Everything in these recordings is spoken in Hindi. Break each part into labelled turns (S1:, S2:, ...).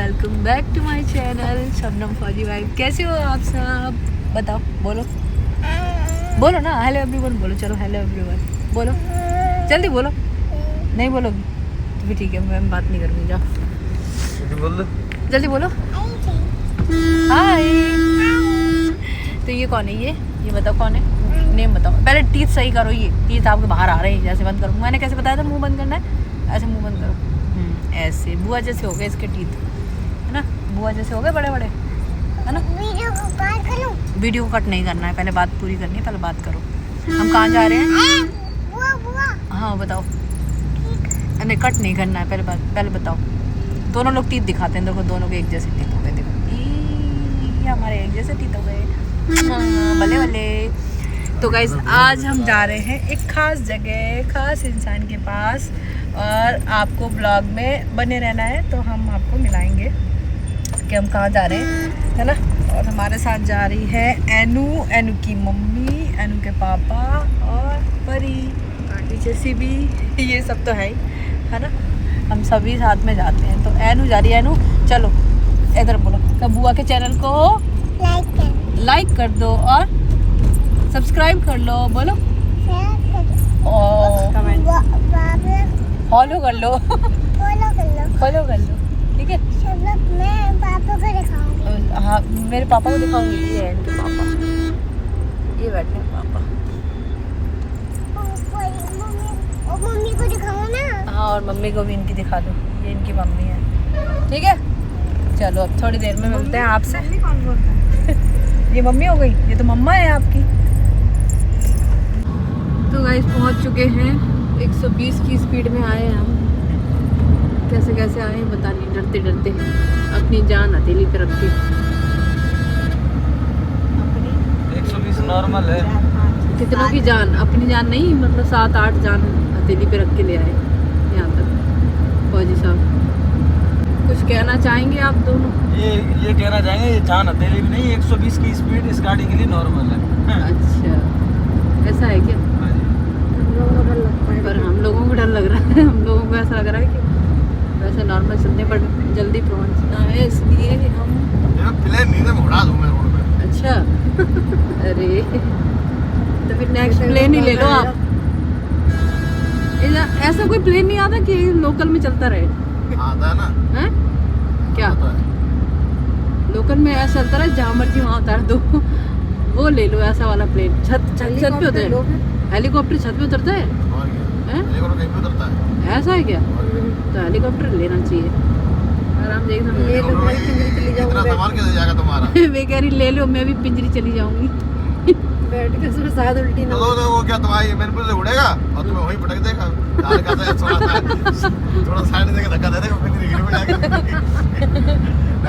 S1: Welcome back to my channel Shabnam फौजी वाइफ। कैसे हो आप सब? बताओ, बोलो बोलो ना, हेलो एवरीवन बोलो। चलो हेलो एवरीवन बोलो, जल्दी बोलो। नहीं बोलोगी तो भी ठीक है, मैं बात नहीं करूँगी। जाओ
S2: बोल दो,
S1: जल्दी बोलो। हाय। तो ये कौन है? ये बताओ कौन है? नेम बताओ। पहले टीथ सही करो, ये टीथ आपके बाहर आ रहे हैं, जैसे बंद करो। मैंने कैसे बताया था मुंह बंद करना है? ऐसे मुंह बंद करो, ऐसे। बुआ जैसे हो गए इसके टीथ, है ना? बुआ जैसे हो गए बड़े बड़े, है ना? वीडियो को कट नहीं करना है, पहले बात पूरी करनी है, पहले बात करो। हम कहाँ जा रहे हैं? हाँ बताओ। नहीं, कट नहीं करना है, पहले बताओ। दोनों लोग टीथ दिखाते हैं, देखो दोनों के एक जैसे टीथ हो गए। देखो ये हमारे एक जैसे टीथ हो गए, बल्ले बल्ले। तो गाइस आज हम जा रहे हैं एक ख़ास जगह, ख़ास इंसान के पास, और आपको ब्लॉग में बने रहना है। तो हम आपको मिलाएंगे कि हम कहाँ जा रहे हैं, है ना? और हमारे साथ जा रही है एनू की मम्मी, एनू के पापा और परी, पीछे सिबी, ये सब तो है ही, है ना? हम सभी साथ में जाते हैं। तो एनू जा रही है। एनू चलो इधर बोलो, तो बुआ के चैनल को लाइक कर दो और सब्सक्राइब कर लो। बोलो और फॉलो कर लो, फॉलो कर लो, ठीक है?
S3: मैं पापा को दिखाऊंगी।
S1: हाँ, मेरे पापा को दिखाऊंगी। ये है इनके पापा, ये बैठे हैं पापा।
S3: और मम्मी को दिखाओ ना।
S1: हाँ, और मम्मी को भी इनकी दिखा दो। ये इनकी मम्मी है, ठीक है? चलो अब थोड़ी देर में मिलते हैं आपसे।
S3: कौन बोलता है?
S1: ये मम्मी हो गई, ये तो मम्मा है आपकी। तो गाइस पहुंच चुके हैं, 120 की स्पीड में आए हैं हम। कैसे कैसे आए हैं पता नहीं, डरते डरते अपनी जान हथेली पे रख के।
S2: 120 नॉर्मल है।
S1: कितनों की जान? अपनी जान नहीं, मतलब 7-8 जान हथेली पे रख के ले आए यहाँ तक फौजी साहब। कुछ कहना चाहेंगे आप दोनों?
S2: ये कहना चाहेंगे, ये जान हथेली भी नहीं, 120 की स्पीड इस गाड़ी के लिए नॉर्मल है।
S1: अच्छा, ऐसा है क्या? पर हम लोगों को डर लग रहा है, हम लोगों को ऐसा लग रहा है कि वैसे नॉर्मल चलने पर जल्दी पहुंचना है, इसलिए हम
S2: प्लेन नहीं मैं उड़ा दूं मैं रोड पे।
S1: अच्छा अरे तो फिर नेक्स्ट प्लेन ही ले लो आप। ऐसा कोई प्लेन नहीं आता कि लोकल में चलता रहे?
S2: आता है ना?
S1: हैं? क्या
S2: आता है।
S1: लोकल में ऐसा चलता रहे, जहाँ मर्जी वहाँ उतार दो। वो ले लो ऐसा वाला प्लेन। छत पे होता है हेलीकॉप्टर, छत पे उतरता है।
S2: और क्या?
S1: हैं?
S2: हेलीकॉप्टर कहीं पे उतरता है?
S1: ऐसा है क्या?
S2: और क्या?
S1: तो हेलीकॉप्टर लेना चाहिए। आराम से
S2: हेलीकॉप्टर में इतना सामान कैसे जाएगा तुम्हारा?
S1: मैं कह रही ले लो, मैं भी पिंजरी चली जाऊंगी। बैठ के उसमें शायद उल्टी ना हो।
S2: तो वो क्या तुम्हारी मैनपुर से उड़ेगा और तुम्हें वहीं पटक देगा। डाल का थोड़ा साइड देके धक्का दे देगा, पिंजरी गिर में जाएगा।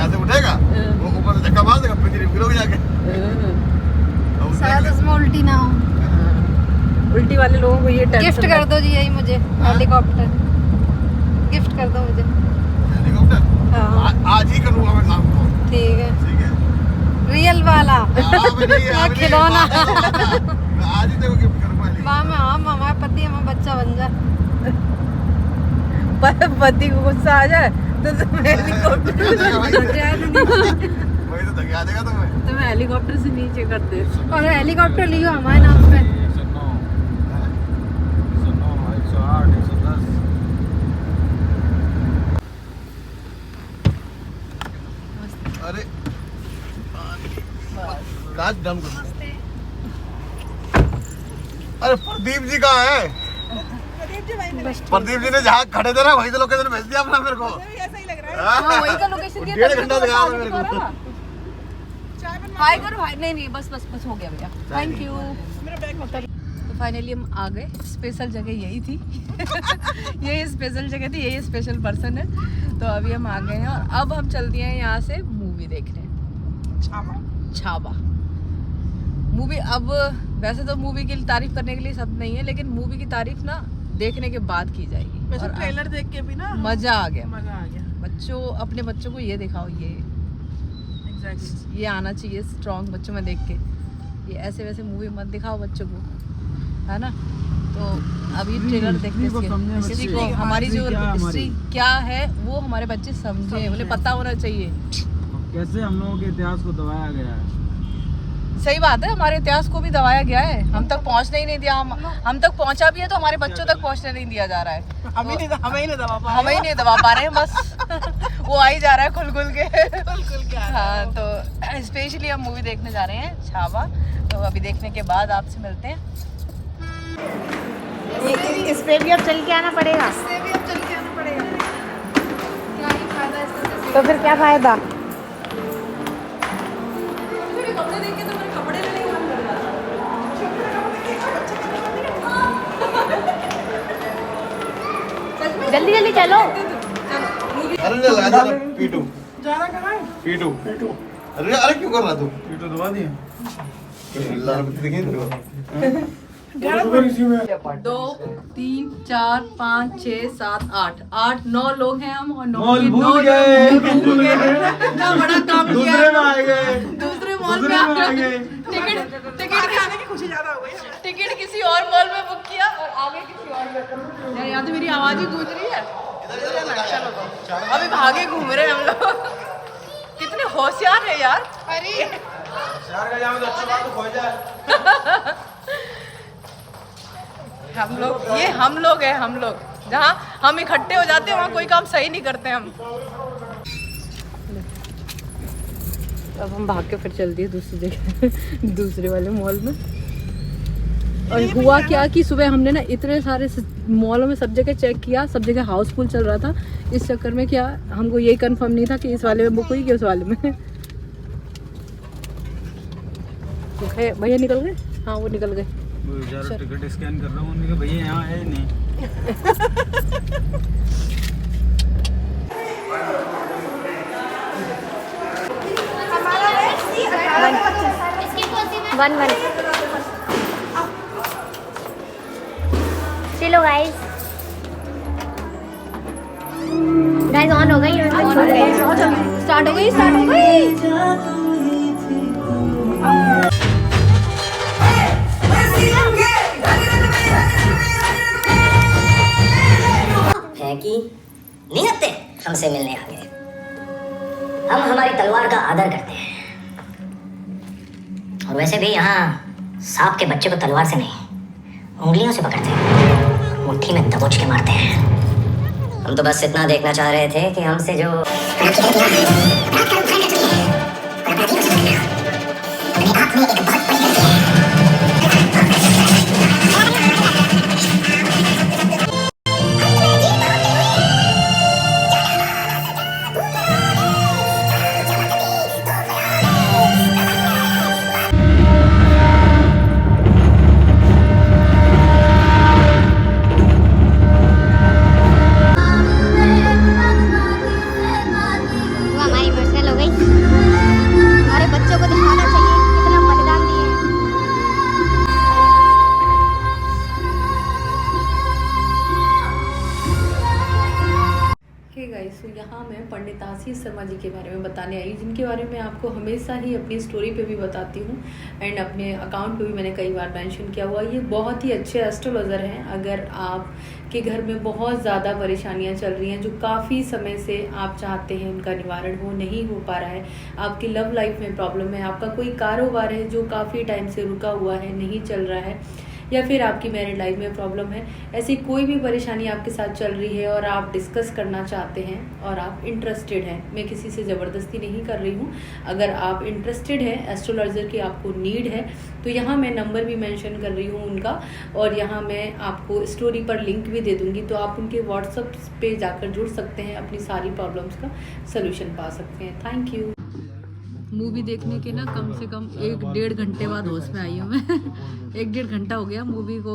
S2: ऐसे उठेगा, वो ऊपर से धक्का मार देगा, पिंजरी गिरोगे जाके।
S3: शायद उसमें उल्टी ना हो।
S1: उल्टी वाले लोगों को ये टेंशन
S3: गिफ्ट कर दो जी यही मुझे, हेलीकॉप्टर गिफ्ट कर दो मुझे।
S2: हेलीकॉप्टर
S3: हाँ
S2: आज ही करूँगा मैं शाम को।
S3: ठीक है,
S2: ठीक है?
S3: रियल वाला
S2: और
S3: खिलौना।
S2: आज ही देखो गिफ्ट करूँगा।
S3: माँ में हम हमारा पति हमारा बच्चा बन जाए।
S1: पति को गुस्सा आ जाए तो तुम हेलीकॉप्टर
S2: वही तो धक्का देगा तुम्हें।
S1: तुम्हें हेलीकॉप्टर से नीचे कर दे।
S3: और हेलीकॉप्टर लियो हमारे नाम पे।
S2: 109, 108, 110। अरे काश डम कर। अरे प्रदीप जी कहाँ है? प्रदीप जी ने जहाँ खड़े थे ना वहीं तो लोकेशन भेज दिया अपना मेरे को।
S1: हाँ, वही का लोकेशन दिया था।
S2: 1.5 घंटा दिखा रहा मेरे को।
S1: हाय करो, हाय। नहीं बस हो गया भैया, थैंक यू। तो फाइनली हम आ गए। स्पेशल जगह यही थी। यही स्पेशल जगह थी, यही स्पेशल पर्सन है। तो अभी हम आ गए हैं और अब हम चलते हैं यहाँ से मूवी देखने। छावा मूवी। अब वैसे तो मूवी की तारीफ करने के लिए शब्द नहीं है, लेकिन मूवी की तारीफ ना देखने के बाद की जाएगी।
S4: वैसे ट्रेलर देख के भी ना
S1: मजा आ गया।
S4: मजा आ गया।
S1: बच्चों, अपने बच्चों को ये दिखाओ, ये
S4: एग्जैक्टली
S1: ये आना चाहिए स्ट्रॉन्ग बच्चों में देख के। ये ऐसे वैसे मूवी मत दिखाओ बच्चों को, है ना? तो अभी ट्रेलर देखते हैं, हिस्ट्री को, हमारी जो हिस्ट्री क्या है वो हमारे बच्चे समझे, उन्हें पता होना चाहिए
S5: कैसे हम लोगों के इतिहास को दबाया गया है।
S1: सही बात है, हमारे इतिहास को भी दबाया गया है, हम तक पहुंचने ही नहीं दिया। हम तक पहुंचा भी है तो हमारे बच्चों तक पहुंचने नहीं दिया जा रहा है।
S4: हमें ही नहीं
S1: दबा पा रहे हैं बस। वो आ ही जा रहा है खुल खुल के। हाँ, तो स्पेशली हम मूवी देखने जा रहे हैं छावा। तो अभी देखने के बाद आपसे मिलते हैं।
S3: इस पे भी अब चल के आना पड़ेगा। तो फिर क्या फायदा? जल्दी जल्दी चलो।
S2: अरे नहीं लगा जाना पीटू।
S4: जाना कहाँ है?
S2: पीटू। अरे अरे क्यों कर रहा तू?
S5: पीटू दबा दिए।
S2: देखिए तो।
S1: 2 3 4 5 6 7 8 8 9 लोग हैं हम, और 9
S5: भूल गए।
S1: इतना बड़ा काम किया।
S5: दूसरे में आ गए।
S1: दूसरे मॉल में आ गए। टिकट
S4: आने की खुशी ज्यादा हो गई।
S1: टिकट किसी और मॉल में बुक किया और आगे किसी और में। यार यहाँ तो मेरी आवाज ही गूंज रही है। चलो तो अभी भागे घूम रहे हैं हम लोग। कितने होशियार है यार। अरे
S5: शहर का जाओ तो अच्छा बात तो खो जाए।
S1: हम लोग हैं, हम लोग जहाँ हम इकट्ठे हो जाते हैं वहाँ कोई काम सही नहीं करते हम। अब हम भाग के फिर चल दिए दूसरी जगह, दूसरे वाले मॉल में। और हुआ क्या कि सुबह हमने ना इतने सारे मॉलों में सब जगह चेक किया, सब जगह हाउसफुल चल रहा था। इस चक्कर में क्या हमको यही कंफर्म नहीं था कि इस वाले में बुक हुई कि उस वाले में। भैया निकल गए? हाँ वो निकल गए।
S5: टिकट स्कैन कर रहा हूँ, उन्होंने कहा भैया यहाँ है नहीं।
S3: वन चलो गाइस ऑन हो गई। स्टार्ट हो गई।
S6: है कि नियत है हमसे मिलने आ गए। हम हमारी तलवार का आदर करते हैं, और वैसे भी यहाँ सांप के बच्चे को तलवार से नहीं उंगलियों से पकड़ते हैं, मुट्ठी में दबोच के मारते हैं। हम तो बस इतना देखना चाह रहे थे कि हमसे जो
S1: तो यहाँ मैं पंडित आशीष शर्मा जी के बारे में बताने आई, जिनके बारे में आपको हमेशा ही अपनी स्टोरी पे भी बताती हूँ एंड अपने अकाउंट पे भी मैंने कई बार मेंशन किया हुआ। ये बहुत ही अच्छे एस्ट्रोलॉजर हैं। अगर आपके घर में बहुत ज़्यादा परेशानियाँ चल रही हैं जो काफ़ी समय से आप चाहते हैं उनका निवारण हो, नहीं हो पा रहा है, आपकी लव लाइफ में प्रॉब्लम है, आपका कोई कारोबार है जो काफ़ी टाइम से रुका हुआ है, नहीं चल रहा है, या फिर आपकी मैरिड लाइफ में प्रॉब्लम है, ऐसी कोई भी परेशानी आपके साथ चल रही है और आप डिस्कस करना चाहते हैं और आप इंटरेस्टेड हैं, मैं किसी से ज़बरदस्ती नहीं कर रही हूँ, अगर आप इंटरेस्टेड हैं, एस्ट्रोलॉजर की आपको नीड है, तो यहाँ मैं नंबर भी मेंशन कर रही हूँ उनका, और यहाँ मैं आपको स्टोरी पर लिंक भी दे दूँगी, तो आप उनके व्हाट्सएप पे जाकर जुड़ सकते हैं, अपनी सारी प्रॉब्लम्स का सोल्यूशन पा सकते हैं। Thank you. मूवी देखने के ना कम से कम 1-1.5 घंटे बाद होश में आई हूँ मैं। 1-1.5 घंटा हो गया मूवी को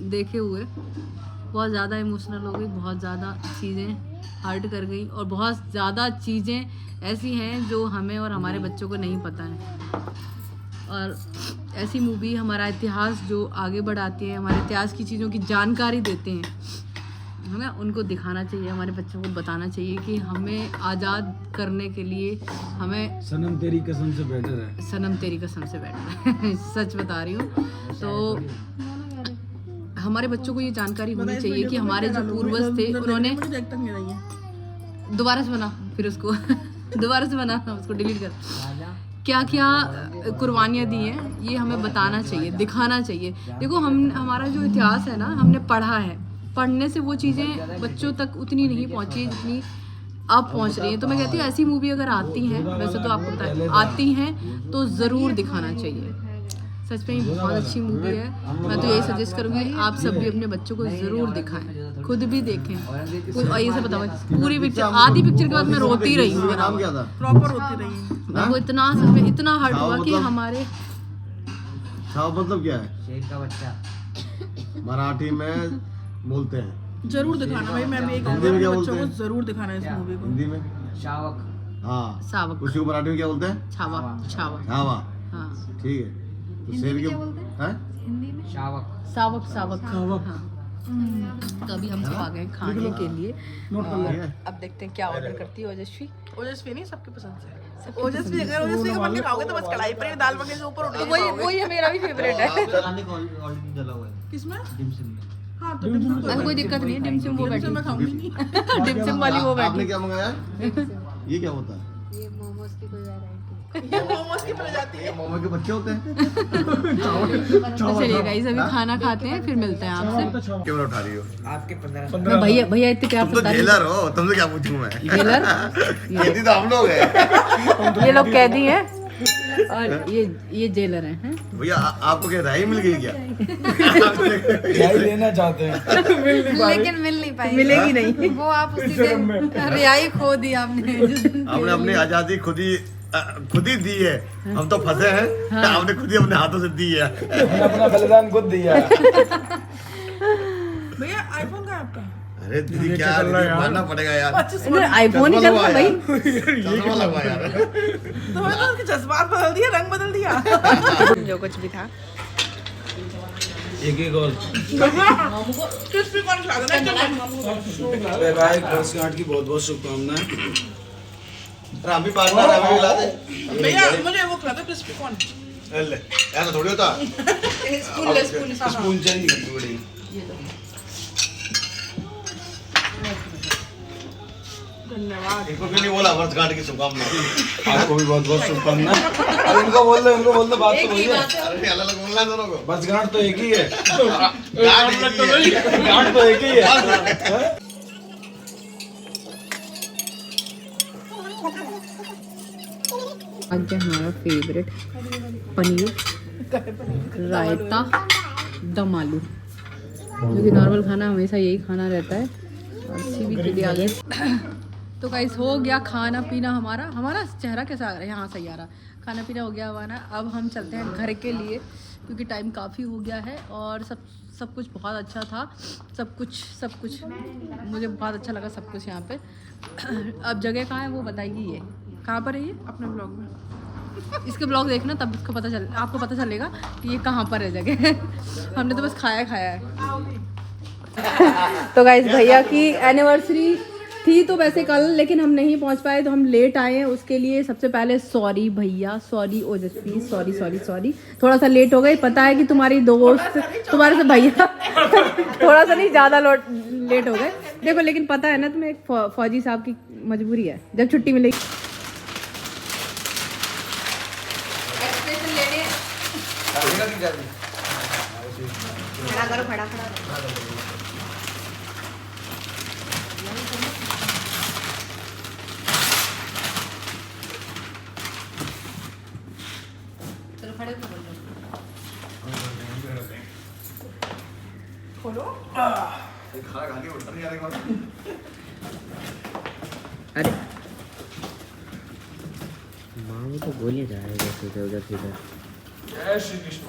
S1: देखे हुए। बहुत ज़्यादा इमोशनल हो गई, बहुत ज़्यादा चीज़ें हर्ट कर गई, और बहुत ज़्यादा चीज़ें ऐसी हैं जो हमें और हमारे बच्चों को नहीं पता है। और ऐसी मूवी हमारा इतिहास जो आगे बढ़ाती है, हमारे इतिहास की चीज़ों की जानकारी देते हैं, हमें उनको दिखाना चाहिए, हमारे बच्चों को बताना चाहिए कि हमें आज़ाद करने के लिए हमें
S5: सनम तेरी कसम से बेटर है,
S1: सनम तेरी कसम से बेटर है। सच बता रही हूँ। तो हमारे बच्चों को ये जानकारी होनी चाहिए कि हमारे जो पूर्वज थे उन्होंने दोबारा से बना, फिर उसको दोबारा से बना, उसको डिलीट कर, क्या क्या कुर्बानियाँ दी हैं, ये हमें बताना चाहिए, दिखाना चाहिए। देखो हमारा जो इतिहास है ना, हमने पढ़ा है, पढ़ने से वो चीज़ें बच्चों तक उतनी नहीं पहुँची जितनी अब पहुँच रही हैं। तो मैं कहती हूँ ऐसी मूवी अगर आती हैं, वैसे तो आपको पता है आती हैं, तो ज़रूर दिखाना चाहिए। सच में ये बहुत अच्छी मूवी है। मैं तो यही सजेस्ट करूँगी आप सब भी अपने बच्चों को ज़रूर दिखाएं, खुद भी देखें। और ये सब बताओ, पूरी पिक्चर, आधी पिक्चर के बाद मैं रोती रही हूँ,
S2: नाम क्या था?
S4: प्रॉपर होती रही।
S1: मैं वो इतना सच में इतना हर्ट हुआ कि हमारे
S2: छाव मतलब क्या है?
S5: शेर का बच्चा
S2: मराठी में बोलते हैं।
S4: जरूर दिखाना भाई, मैं भी एक
S2: हिंदी में क्या
S4: बच्चों
S2: बोलते
S4: को
S2: हैं?
S4: जरूर दिखाना है इस मूवी को।
S2: हिंदी में
S5: शावक।
S2: हाँ,
S1: सावक,
S2: उसी को मराठी में क्या बोलते हैं?
S1: छावा, छावा,
S2: छावा।
S1: हाँ,
S2: ठीक है। तो शेर के हैं?
S5: शावक।
S1: सावक, सावक, हाँ। तो अभी हम सब आ गए खाने के लिए, और अब देखते हैं क्या ऑर्डर करती है ओजस्वी।
S4: ओजस्वी नहीं, सबके पसंद से। ओजस्वी अगर ओजस्वी का बन के खाओगे तो बस कढ़ाई पनीर दाल मखनी से ऊपर उठ
S1: वही है, मेरा भी फेवरेट है।
S4: किसमें?
S5: डिमसिम।
S4: हाँ तो डिमसिम तो
S1: कोई दिक्कत नहीं है, डिमसिम वो बैठी,
S4: मैं खाऊंगी नहीं।
S1: डिमसिम वाली वो
S2: आपने
S1: बैठी।
S2: क्या मंगाया? ये क्या होता है?
S3: ये मोमोज की कोई वैरायटी।
S4: ये मोमोज की प्रजाति है।
S2: ये मोमो के बच्चे होते हैं।
S1: तो चलिए गाइस, अभी खाना खाते हैं, फिर मिलते हैं आपसे।
S2: क्यों उठा रही हो?
S5: आपके 15
S1: भैया भैया इतने प्यार
S2: तुम तो जेलर हो, तुमसे क्या पूछूं मैं?
S1: जेलर,
S2: कैदी तो हम लोग हैं।
S1: ये लोग कैदी हैं और ये जेलर हैं।
S2: भैया आपको क्या राय मिल गई क्या?
S5: लेना चाहते हैं।
S3: लेकिन मिल नहीं पाई,
S1: मिलेगी नहीं।
S3: वो आप उसी दिन रिहाई खो दी आपने।
S2: हमने अपनी आजादी खुद ही दी है। हम तो फंसे हैं, हमने खुद ही अपने हाथों से दी है।
S5: अपना बलिदान खुद दिया।
S4: भैया आईफोन का आपका?
S2: अरे दीदी क्या मानना पड़ेगा यार।
S1: आईफोन ही चल रहा भाई।
S2: चश्मा लगवा यार।
S4: तो मैंने तो उसके जज्बात बदल दिया, रंग बदल दिया। जो कुछ भी था।
S5: एक और
S4: क्रिस्पी कॉर्न खिला देना।
S5: वैवाहिक वर्षगांठ की बहुत बहुत शुभकामनाएं।
S2: हम भी पार्टनर है, हमें खिला दे।
S4: भैया मुझे वो खिला दो क्रिस्पी कॉर्न।
S2: ले, ऐसा थोड़ी होता।
S5: स्पून चेंज करनी पड़ेगी।
S4: धन्यवाद।
S2: इनको भी नहीं बोला वर्षगांठ की शुभकामनाएं।
S5: आपको भी बहुत बहुत शुभकामनाएं। अब इनको बोल दो, बात तो वही है।
S2: अरे अलग अलग बोलना है दोनों को।
S5: वर्षगांठ तो एक ही है।
S2: गांठ
S5: तो एक ही है।
S1: आज हमारा फेवरेट पनीर रायता दम आलू, जो कि नॉर्मल खाना हमेशा यही खाना रहता है। और सीवी के लिए आ गए। तो गाइस हो गया खाना पीना हमारा चेहरा कैसा आ रहा है? यहाँ सही आ रहा। खाना पीना हो गया हमारा। अब हम चलते हैं घर के लिए, क्योंकि टाइम काफ़ी हो गया है और सब कुछ बहुत अच्छा था। सब कुछ मुझे बहुत अच्छा लगा, सब कुछ यहाँ पे। अब जगह कहाँ है वो बताएगी ये। कहाँ पर है ये?
S4: अपने ब्लॉग में।
S1: इसके ब्लॉग देखना, तब आपको पता चलेगा कि ये कहाँ पर है जगह। हमने तो बस खाया है। तो गाइस भैया की एनिवर्सरी थी तो वैसे कल, लेकिन हम नहीं पहुंच पाए, तो हम लेट आए हैं। उसके लिए सबसे पहले सॉरी भैया, सॉरी ओजस्वी, सॉरी। थोड़ा सा लेट हो गए। पता है कि तुम्हारी दोस्त, तुम्हारे से भैया थोड़ा सा नहीं ज़्यादा लेट हो गए। देखो लेकिन पता है ना तुम्हें, एक फौजी साहब की मजबूरी है, जब छुट्टी मिलेगी।
S3: खड़ा
S4: खोलो।
S2: खाना खाने उठा नहीं आ रहा।
S1: अरे
S6: माँ तो बोलिए जा रहे हैं सीधे उधर सीधे।
S5: जय श्री कृष्ण।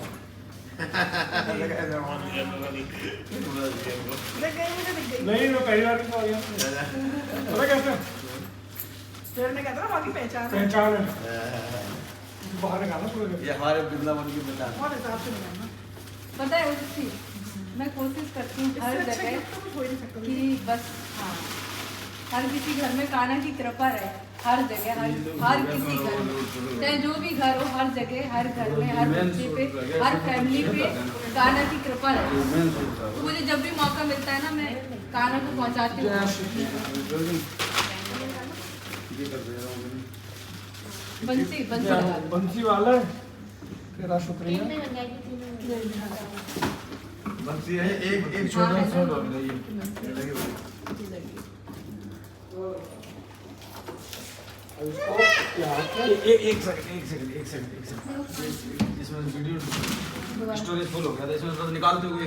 S5: नहीं मैं पहली बार को आया। पता कैसे?
S4: फिर ने कहता ना बाकी
S5: पहचान है। बाहर निकालना पूरा।
S2: ये हमारे वृंदावन की बता।
S4: बहुत हिसाब से निकालना।
S1: पता है ओजस्वी, मैं कोशिश करती हूँ हर जगह
S4: तो कुछ हो ही नहीं सकता।
S1: कि बस हाँ हर किसी घर में कान्हा की कृपा रहे, हर जगह, हर किसी घर में, चाहे जो भी घर हो, हर जगह, हर घर में, हर बच्चे पे, हर फैमिली पे कान्हा की कृपा रहे। तो मुझे जब भी मौका मिलता है ना, मैं कान्हा को पहुंचाती हूँ। बंसी बंसी लगा दो।
S5: बंसी वाला है तेरा शुक्रिया
S2: बंसी है एक छोटा सा हो गया ये
S5: उसको एक सेकंड इसमें वीडियो स्टोरेज फुल हो गया था, इसमें तो निकालते हुए